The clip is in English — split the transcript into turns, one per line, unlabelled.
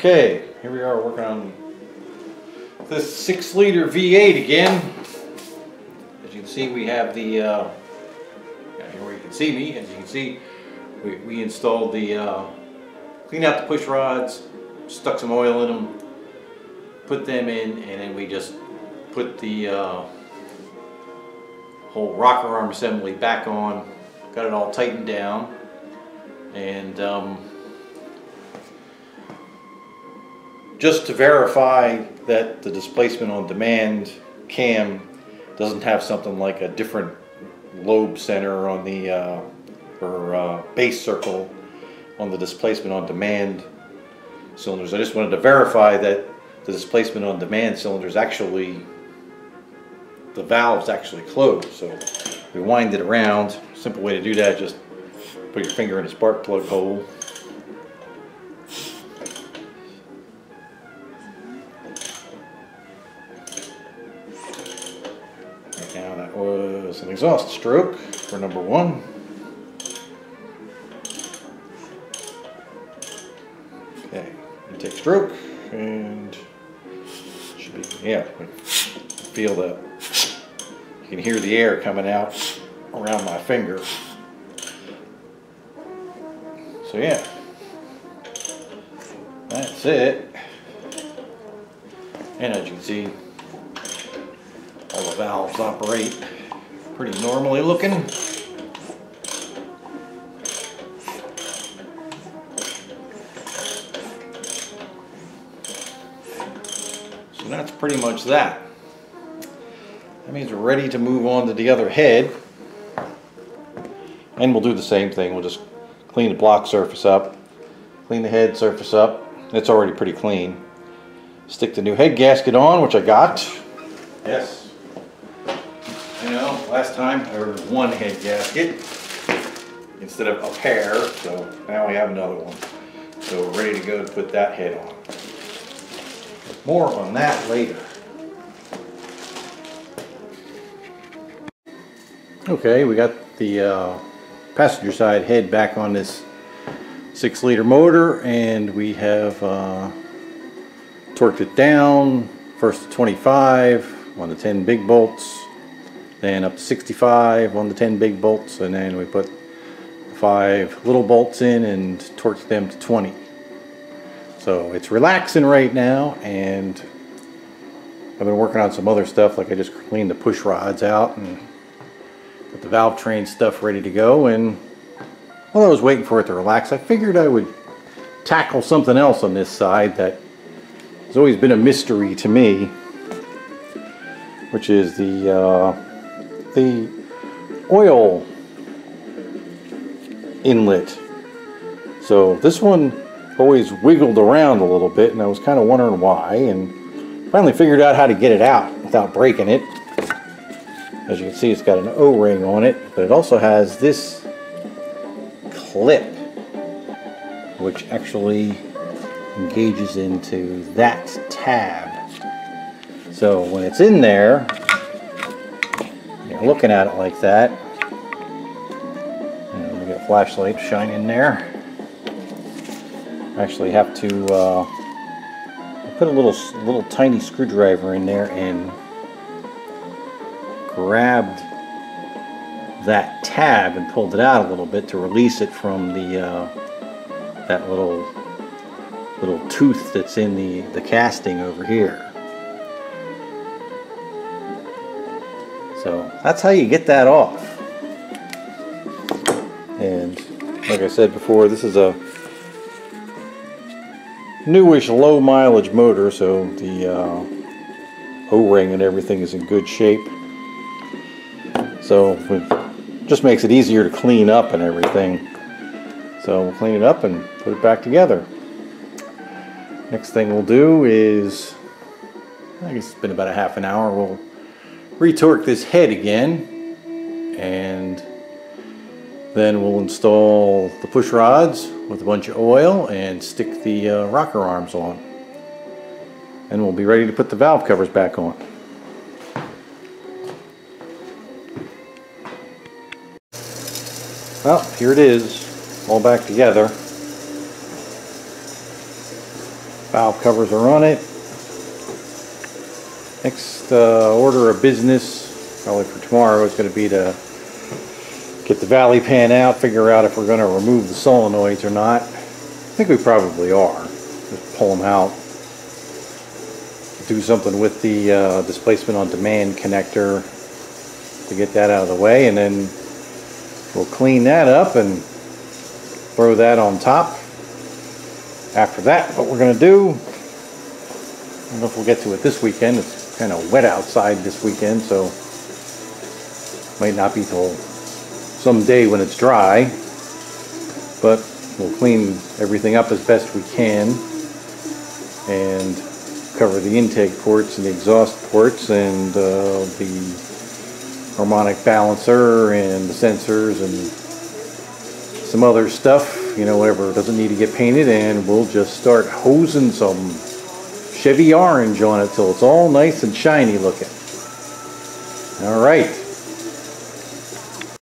Okay, here we are working on this 6-liter V8 again. As you can see, we have the, here where you can see me, as you can see, we installed the, cleaned out the push rods, stuck some oil in them, put them in, and then we just put the whole rocker arm assembly back on, got it all tightened down, and just to verify that the displacement on demand cam doesn't have something like a different lobe center on the or base circle on the displacement on demand cylinders. I just wanted to verify that the displacement on demand cylinders actually, the valve's actually closed. So we wind it around. Simple way to do that, just put your finger in a spark plug hole. Now that was an exhaust stroke for number 1. Okay, intake stroke, and should be, yeah, feel the, you can hear the air coming out around my finger. So yeah, that's it. And as you can see, all the valves operate pretty normally looking. So that's pretty much that. That means we're ready to move on to the other head. And we'll do the same thing. We'll just clean the block surface up, clean the head surface up. It's already pretty clean. Stick the new head gasket on, which I got. Yes. You know, last time I ordered 1 head gasket instead of a pair, so now we have another one. So we're ready to go to put that head on. More on that later. Okay, we got the passenger side head back on this 6-liter motor, and we have torqued it down, first to 25 on the 10 big bolts, then up to 65 on the 10 big bolts, and then we put 5 little bolts in and torqued them to 20. So it's relaxing right now, and I've been working on some other stuff, like I just cleaned the push rods out and got the valve train stuff ready to go. And while I was waiting for it to relax, I figured I would tackle something else on this side that has always been a mystery to me, which is the oil inlet. So this one always wiggled around a little bit, and I was kind of wondering why, and finally figured out how to get it out without breaking it. As you can see, it's got an O-ring on it, but it also has this clip which actually engages into that tab. So when it's in there, you're looking at it like that. And let me get a flashlight to shine in there. I actually have to put a little tiny screwdriver in there and grabbed that tab and pulled it out a little bit to release it from the that little tooth that's in the casting over here. So that's how you get that off. And like I said before, this is a newish low mileage motor, so the O-ring and everything is in good shape. So it just makes it easier to clean up and everything. So we'll clean it up and put it back together. Next thing we'll do is, I guess it's been about a half an hour, we'll retorque this head again, and then we'll install the push rods with a bunch of oil and stick the rocker arms on. And we'll be ready to put the valve covers back on. Well, here it is, all back together. Valve covers are on it. Next order of business, probably for tomorrow, is going to be to get the valley pan out, figure out if we're going to remove the solenoids or not. I think we probably are. Just pull them out. Do something with the displacement on demand connector to get that out of the way, and then we'll clean that up and throw that on top. After that, what we're going to do, I don't know if we'll get to it this weekend. It's kind of wet outside this weekend, so might not be till some day when it's dry, but we'll clean everything up as best we can and cover the intake ports and the exhaust ports and the harmonic balancer and the sensors and some other stuff, you know, whatever doesn't need to get painted, and we'll just start hosing some Chevy orange on it till it's all nice and shiny looking. All right.